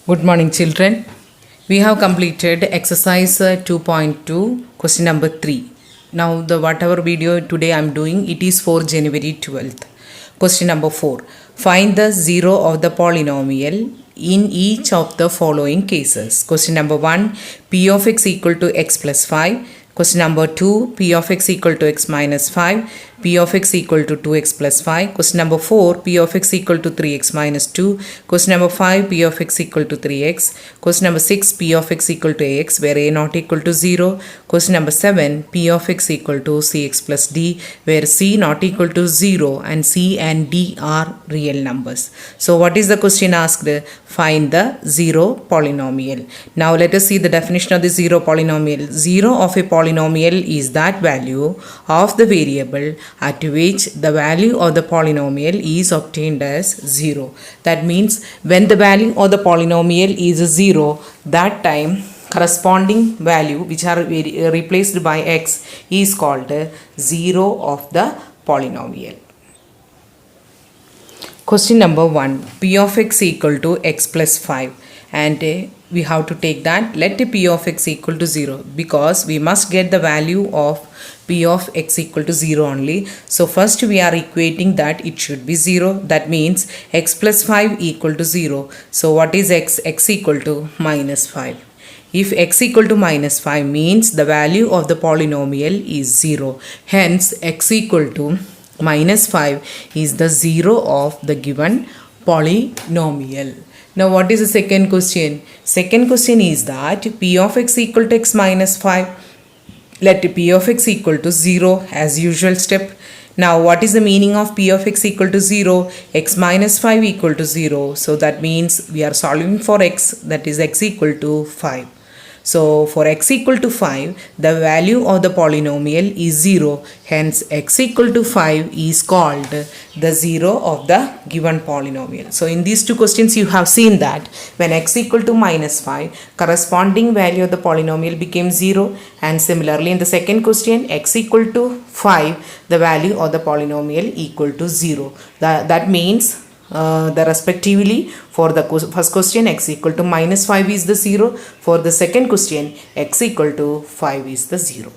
Good morning, children. We have completed exercise 2.2, question number 3. Now, the whatever video today I am doing, it is for January 12th. Question number 4. Find the zero of the polynomial in each of the following cases. Question number 1, p of x equal to x plus 5. Question number 2, p of x equal to x minus 5, p of x equal to 2x plus 5. Question number 4, p of x equal to 3x minus 2. Question number 5, p of x equal to 3x. Question number 6, p of x equal to ax, where a not equal to 0. Question number 7, p of x equal to cx plus d, where c not equal to 0 and c and d are real numbers. So what is the question asked? Find the zero polynomial. Now let us see the definition of the zero polynomial. Zero of a polynomial is that value of the variable at which the value of the polynomial is obtained as 0. That means when the value of the polynomial is 0, that time corresponding value which are replaced by x is called 0 of the polynomial. Question number 1, p of x equal to x plus 5, and we have to take that let p of x equal to 0, because we must get the value of p of x equal to 0 only. So first we are equating that it should be 0. That means x plus 5 equal to 0. So what is x? X equal to minus 5. If x equal to minus 5 means the value of the polynomial is 0. Hence x equal to minus 5 is the 0 of the given polynomial. Now what is the second question? Second question is that p of x equal to x minus 5. Let p of x equal to 0 as usual step. Now what is the meaning of p of x equal to 0? X minus 5 equal to 0. So that means we are solving for x, that is x equal to 5. So for x equal to 5, the value of the polynomial is 0. Hence x equal to 5 is called the 0 of the given polynomial. So in these two questions you have seen that when x equal to minus 5, corresponding value of the polynomial became 0. And similarly in the second question, x equal to 5, the value of the polynomial equal to 0. That means the respectively for the first question x equal to minus 5 is the 0. For the second question x equal to 5 is the 0.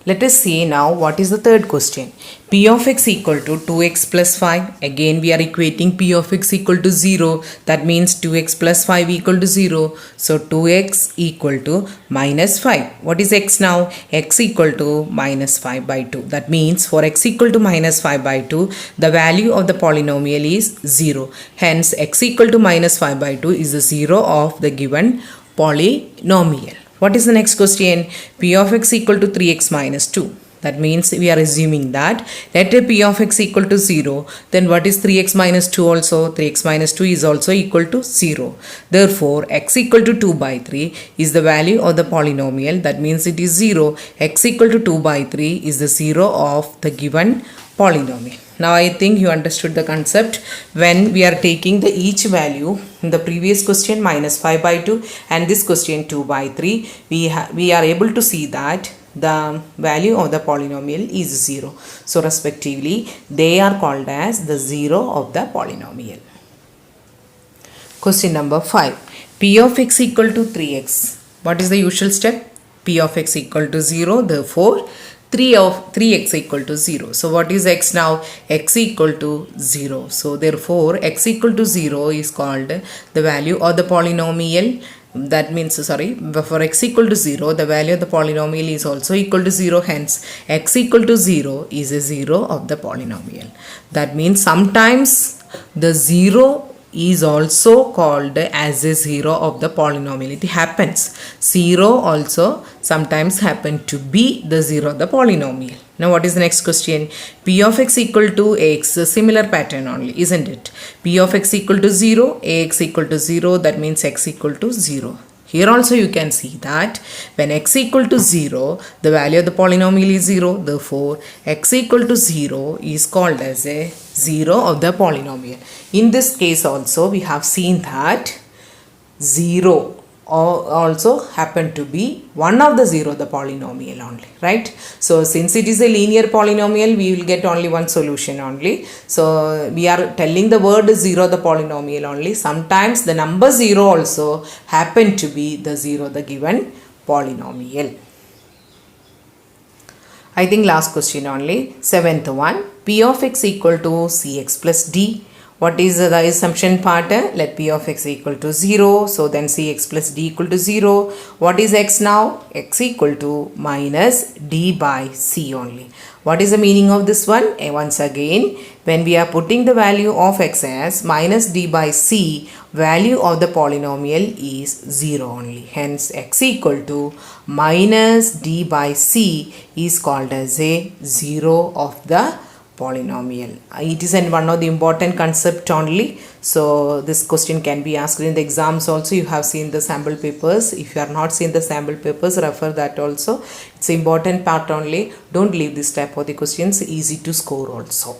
Let us see now what is the third question. P of x equal to 2x plus 5. Again we are equating p of x equal to 0. That means 2x plus 5 equal to 0. So 2x equal to minus 5. What is x now? X equal to minus 5 by 2. That means for x equal to minus 5 by 2, the value of the polynomial is 0. Hence x equal to minus 5 by 2 is the 0 of the given polynomial. What is the next question? P of x equal to 3x minus 2. That means we are assuming that let p of x equal to 0. Then what is 3x minus 2 also? 3x minus 2 is also equal to 0. Therefore, x equal to 2 by 3 is the value of the polynomial. That means it is 0. X equal to 2 by 3 is the 0 of the given polynomial. Now I think you understood the concept. When we are taking the each value in the previous question minus 5 by 2 and this question 2 by 3, we are able to see that the value of the polynomial is 0. So respectively they are called as the 0 of the polynomial. Question number 5. P of x equal to 3x. What is the usual step? P of x equal to 0. Therefore 3x equal to 0. So what is x now? X equal to 0. So therefore x equal to 0 is called the value of the polynomial. That means for x equal to 0, the value of the polynomial is also equal to 0. Hence x equal to 0 is a 0 of the polynomial. That means sometimes the 0 is also called as a 0 of the polynomial. It happens. 0 also sometimes happen to be the 0 of the polynomial. Now what is the next question? P of x equal to x, a similar pattern only, isn't it? P of x equal to 0, ax equal to 0, that means x equal to 0. Here also you can see that when x equal to 0, the value of the polynomial is 0. Therefore, x equal to 0 is called as a 0 of the polynomial. In this case also we have seen that 0 also happen to be one of the 0 the polynomial only, right? So since it is a linear polynomial, we will get only one solution only. So we are telling the word 0 the polynomial only. Sometimes the number 0 also happen to be the 0 the given polynomial. I think last question only, 7th one. P of x equal to cx plus d. What is the assumption part? Let p of x equal to 0. So then cx plus d equal to 0. What is x now? X equal to minus d by c only. What is the meaning of this one? Once again, when we are putting the value of x as minus d by c, value of the polynomial is 0 only. Hence x equal to minus d by c is called as a 0 of the polynomial. It is one of the important concept only. So this question can be asked in the exams also. You have seen the sample papers. If you are not seen the sample papers, refer that also. It's important part only. Don't leave this type of the questions. Easy to score also.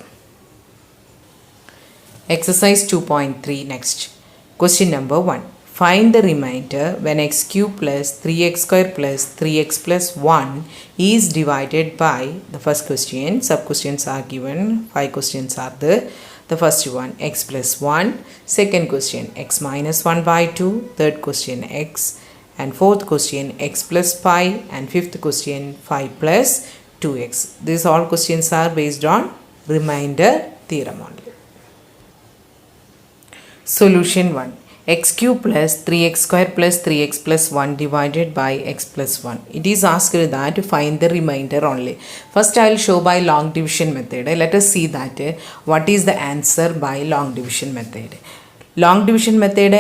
Exercise 2.3 next. Question number 1. Find the remainder when x cube plus 3x square plus 3x plus 1 is divided by the first question. Sub questions are given. 5 questions are there. The first one x plus 1. Second question x minus 1 by 2. Third question x. And fourth question x plus 5. And fifth question 5 plus 2x. These all questions are based on remainder theorem only. Solution 1. X cube plus 3x square plus 3x plus 1 divided by x plus 1. It is asked that to find the remainder only. First I will show by long division method. Let us see that what is the answer by long division method. Long division method,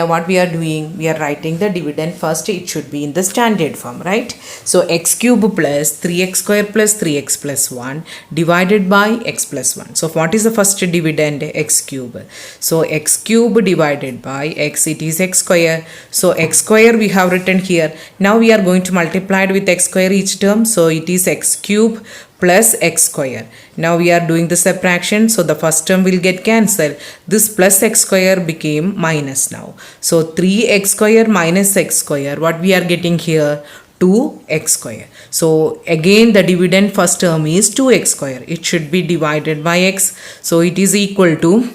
what we are doing, we are writing the dividend first. It should be in the standard form, right? So x cube plus 3x square plus 3x plus 1 divided by x plus 1. So what is the first dividend? X cube. So x cube divided by x, it is x square. So x square we have written here. Now we are going to multiply it with x square each term. So it is x cube plus x square. Now we are doing the subtraction, so the first term will get cancelled. This plus x square became minus now. So 3x square minus x square, what we are getting here? 2x square. So again the dividend first term is 2x square. It should be divided by x. So it is equal to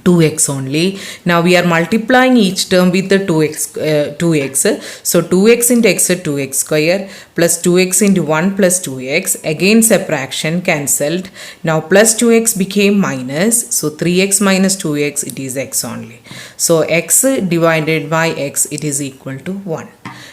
2x only. Now we are multiplying each term with the 2x. So 2x into x 2x square plus 2x into 1 plus 2x. Again subtraction cancelled. Now plus 2x became minus. So 3x minus 2x, it is x only. So x divided by x, it is equal to 1.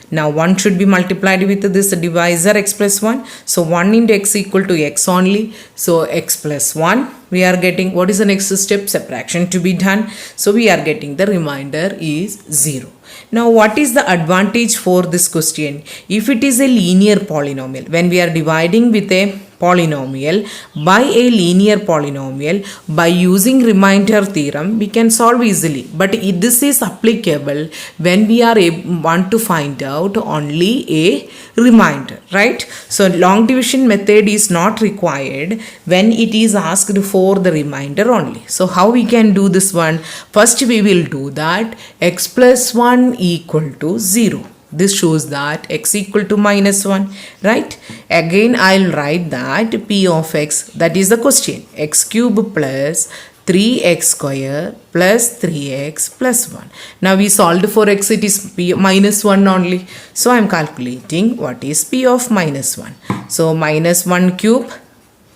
Now 1 should be multiplied with this divisor x plus 1. So 1 into x equal to x only. So x plus 1. We are getting, what is the next step? Subtraction to be done. So we are getting the remainder is 0. Now what is the advantage for this question? If it is a linear polynomial, when we are dividing with a polynomial by a linear polynomial, by using remainder theorem we can solve easily. But this is applicable when we are want to find out only a remainder, right? So long division method is not required when it is asked for the remainder only. So how we can do this one? First we will do that x plus 1 equal to 0. This shows that x equal to minus 1, right? Again I'll write that p of x, that is the question, x cube plus 3x square plus 3x plus 1. Now we solved for x, it is p minus 1 only. So I am calculating what is p of minus 1. So minus 1 cube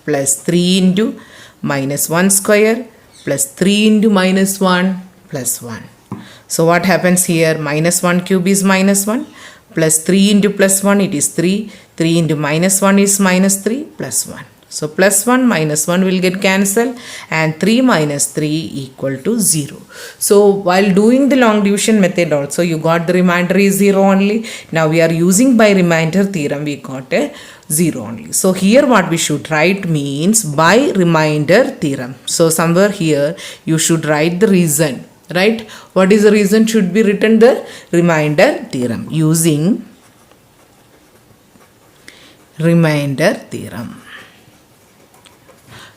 plus 3 into minus 1 square plus 3 into minus 1 plus 1. So what happens here? Minus 1 cube is minus 1 plus 3 into plus 1, it is 3. 3 into minus 1 is minus 3 plus 1. So plus 1 minus 1 will get cancelled and 3 minus 3 equal to 0. So while doing the long division method also you got the remainder is 0 only. Now we are using by remainder theorem, we got a 0 only. So here what we should write means by remainder theorem. So somewhere here you should write the reason. Right? What is the reason should be written? The remainder theorem, using remainder theorem.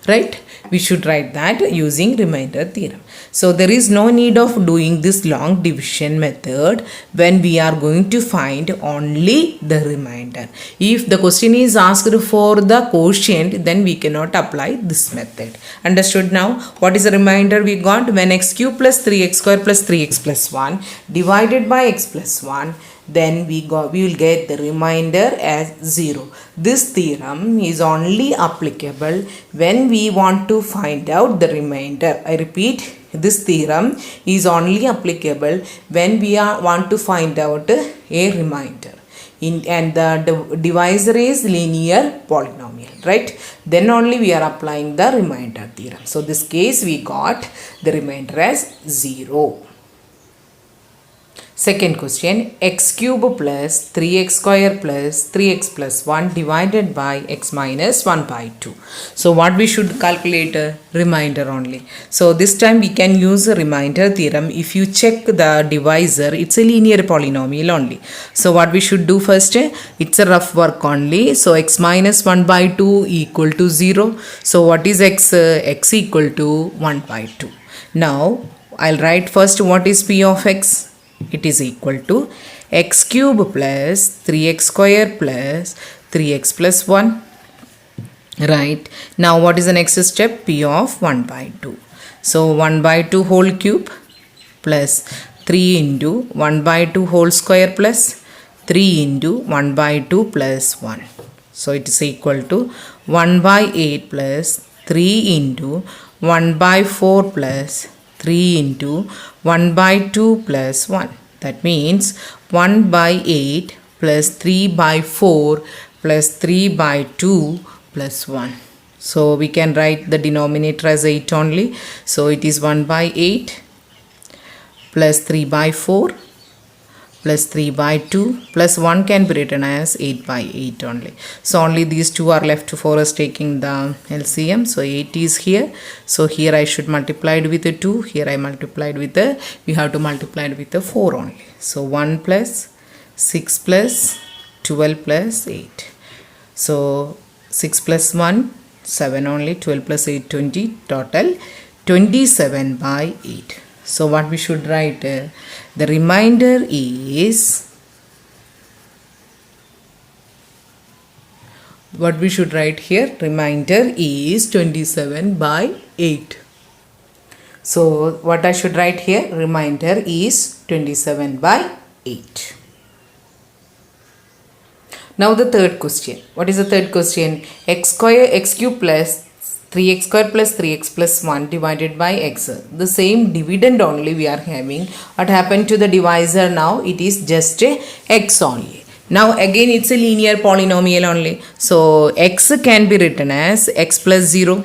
right? We should write that using remainder theorem. So there is no need of doing this long division method when we are going to find only the remainder. If the question is asked for the quotient, then we cannot apply this method. Understood now? What is the remainder we got? When x cube plus 3x square plus 3x plus 1 divided by x plus 1, then we will get the remainder as 0. This theorem is only applicable when we want to find out the remainder. I repeat, this theorem is only applicable when we want to find out a remainder. And the divisor is linear polynomial, right? Then only we are applying the remainder theorem. So this case we got the remainder as 0. Second question, x cube plus 3x square plus 3x plus 1 divided by x minus 1 by 2. So what we should calculate? Remainder only. So this time we can use a remainder theorem. If you check the divisor, it's a linear polynomial only. So what we should do first? It's a rough work only. So x minus 1 by 2 equal to 0. So what is x? X equal to 1 by 2. Now I'll write first what is p of x. It is equal to x cube plus 3x square plus 3x plus 1. Right. Now what is the next step? P of 1 by 2. So 1 by 2 whole cube plus 3 into 1 by 2 whole square plus 3 into 1 by 2 plus 1. So it is equal to 1 by 8 plus 3 into 1 by 4 plus 3 into 1 by 2 plus 1. That means 1 by 8 plus 3 by 4 plus 3 by 2 plus 1. So we can write the denominator as 8 only. So it is 1 by 8 plus 3 by 4 plus 3 by 2 plus 1 can be written as 8 by 8 only. So only these two are left for us taking the LCM. So 8 is here. So here I should multiply it with the 2. Here I multiplied with the, we have to multiply it with the 4 only. So 1 plus 6 plus 12 plus 8. So 6 plus 1, 7 only, 12 plus 8, 20, total 27 by 8. So what we should write? The remainder is, what we should write here? Remainder is 27 by 8. So what I should write here? Remainder is 27 by 8. Now the third question. What is the third question? X cube plus 3x square plus 3x plus 1 divided by x. The same dividend only we are having. What happened to the divisor now? It is just a x only. Now again it's a linear polynomial only. So x can be written as x plus 0.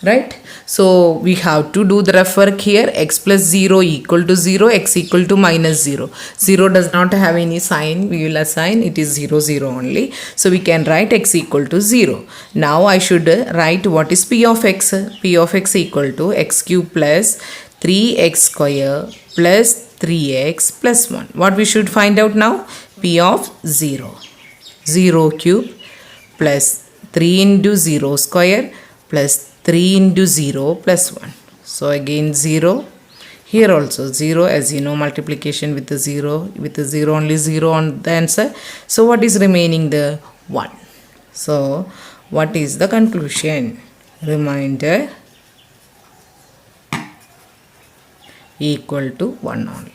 Right? So we have to do the rough work here. X plus 0 equal to 0, x equal to minus 0. 0 does not have any sign. We will assign it is 0, 0 only. So we can write x equal to 0. Now I should write what is p of x. P of x equal to x cube plus 3x square plus 3x plus 1. What we should find out now? P of 0. 0 cube plus 3 into 0 square plus 3 into 0 plus 1. So again 0. Here also 0, as you know, multiplication with the 0. With the 0 only 0 on the answer. So what is remaining? The 1. So what is the conclusion? Remainder equal to 1 only.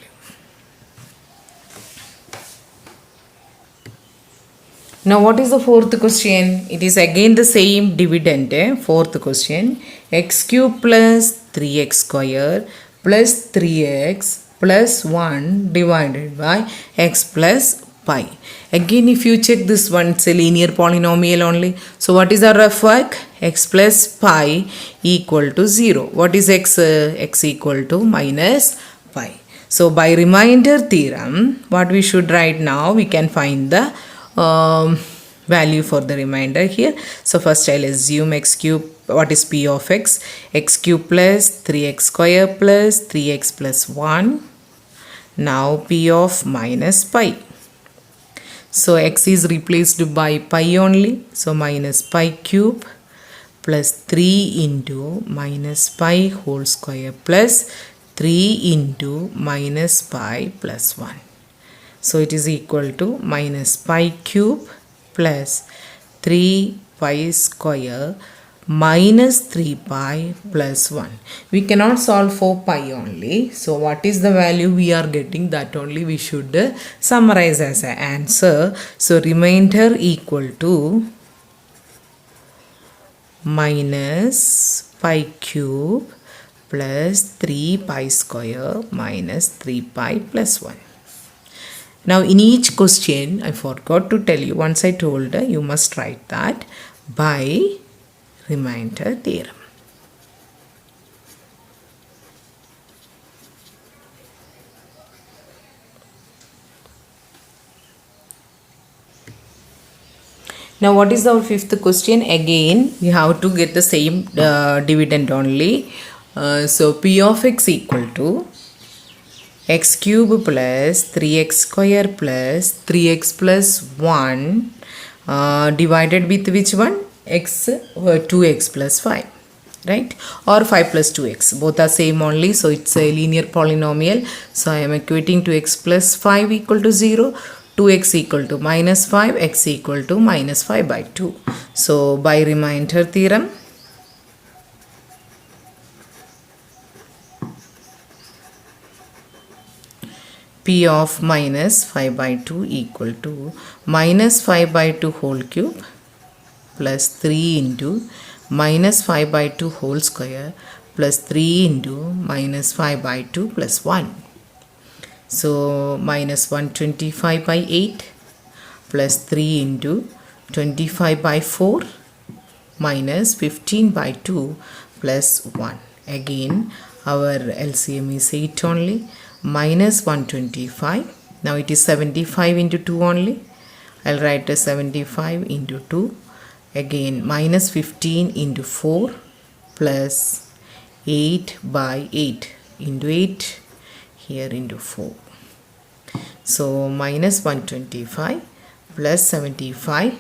Now what is the fourth question? It is again the same dividend. Fourth question, x cube plus 3x square plus 3x plus 1 divided by x plus pi. Again if you check this one, it's a linear polynomial only. So what is our rough work? X plus pi equal to 0. What is x? X equal to minus pi. So by remainder theorem, what we should write now? We can find the value for the remainder here. So first I'll assume x cube. What is p of x? X cube plus 3x square plus 3x plus 1. Now p of minus pi. So x is replaced by pi only. So minus pi cube plus 3 into minus pi whole square plus 3 into minus pi plus 1. So it is equal to minus pi cube plus 3 pi square minus 3 pi plus 1. We cannot solve for pi only. So what is the value we are getting, that only we should summarize as an answer. So remainder equal to minus pi cube plus 3 pi square minus 3 pi plus 1. Now in each question, I forgot to tell you, once I told you must write that by remainder theorem. Now what is our fifth question? Again we have to get the same dividend only. So p of x equal to x cube plus 3x square plus 3x plus 1 divided with which one? X 2x plus 5, right? Or 5 plus 2x, both are same only, so it's a linear polynomial. So I am equating to x plus 5 equal to 0, 2x equal to minus 5, x equal to minus 5 by 2. So by remainder theorem, p of minus 5 by 2 equal to minus 5 by 2 whole cube plus 3 into minus 5 by 2 whole square plus 3 into minus 5 by 2 plus 1. So minus 125 by 8 plus 3 into 25 by 4 minus 15 by 2 plus 1. Again our LCM is 8 only. Minus 125. Now it is 75 into 2 only. I'll write as 75 into 2. Again minus 15 into 4 plus 8 by 8 into 8 here into 4. So minus 125 plus 75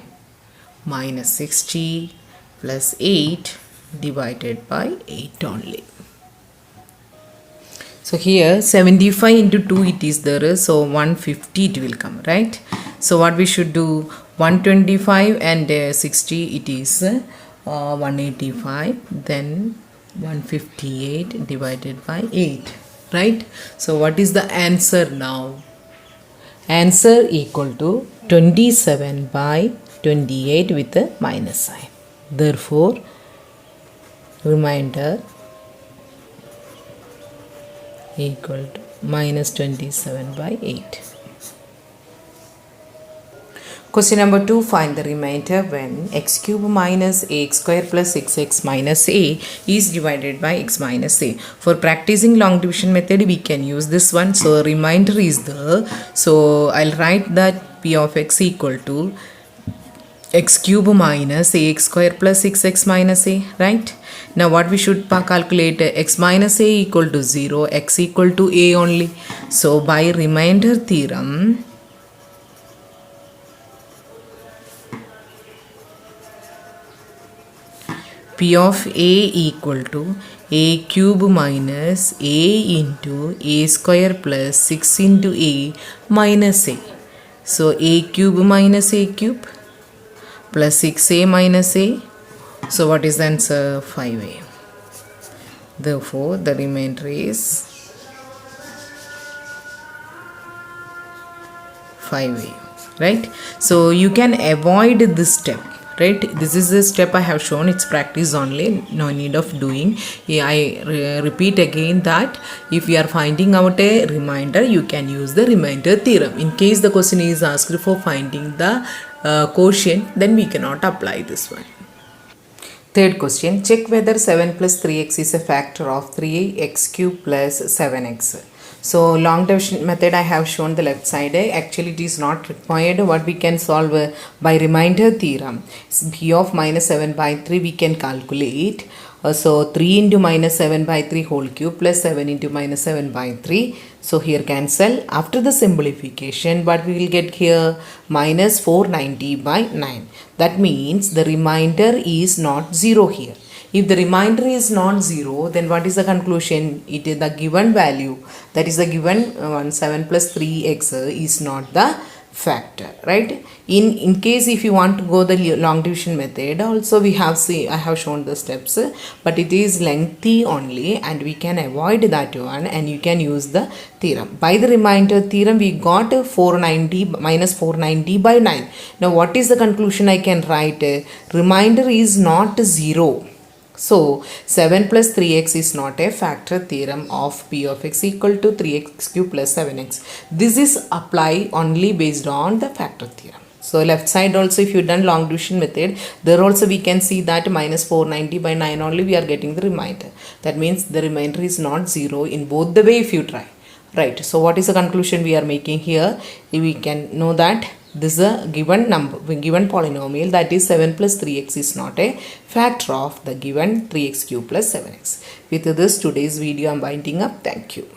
minus 60 plus 8 divided by 8 only. So here 75 into 2 it is there, so 150 it will come, right? So what we should do, 125 and 60 it is 185, then 158 divided by 8, right? So what is the answer now? Answer equal to 27 by 28 with a minus sign. Therefore remainder equal to minus 27 by 8. Question number 2. Find the remainder when x cube minus ax square plus 6x minus a is divided by x minus a. For practicing long division method we can use this one. So remainder is there. So I'll write that p of x equal to x cube minus ax square plus 6x minus a, right? Now what we should calculate, x minus a equal to 0, x equal to a only. So by remainder theorem, p of a equal to a cube minus a into a square plus 6 into a minus a. So a cube minus a cube plus 6a minus a. So what is the answer? 5a. Therefore the remainder is 5a, right? So you can avoid this step, right? This is the step I have shown, it's practice only, no need of doing. I repeat again that if you are finding out a remainder, you can use the remainder theorem. In case the question is asked for finding the quotient, then we cannot apply this one. Third question, check whether 7 plus 3x is a factor of 3x cube plus 7x. So long division method I have shown the left side. Actually it is not required. What we can solve by remainder theorem, p of minus 7 by 3 we can calculate. So 3 into minus 7 by 3 whole cube plus 7 into minus 7 by 3. So here cancel. After the simplification, what we will get here? Minus 490 by 9. That means the remainder is not 0 here. If the remainder is not 0, then what is the conclusion? It is the given value, that is the given 7 plus 3x is not the factor, right? In case if you want to go the long division method, also we have I have shown the steps, but it is lengthy only and we can avoid that one, and you can use the theorem. By the remainder theorem, we got 490 minus 490 by 9. Now what is the conclusion I can write? Remainder is not 0. So 7 plus 3x is not a factor theorem of p of x equal to 3x cube plus 7x. This is apply only based on the factor theorem. So left side also, if you done long division method, there also we can see that minus 490 by 9 only we are getting the remainder. That means the remainder is not 0 in both the way if you try. Right. So what is the conclusion we are making here? We can know that this is a given number, given polynomial, that is 7 plus 3x is not a factor of the given 3x cube plus 7x. With this, today's video I am winding up. Thank you.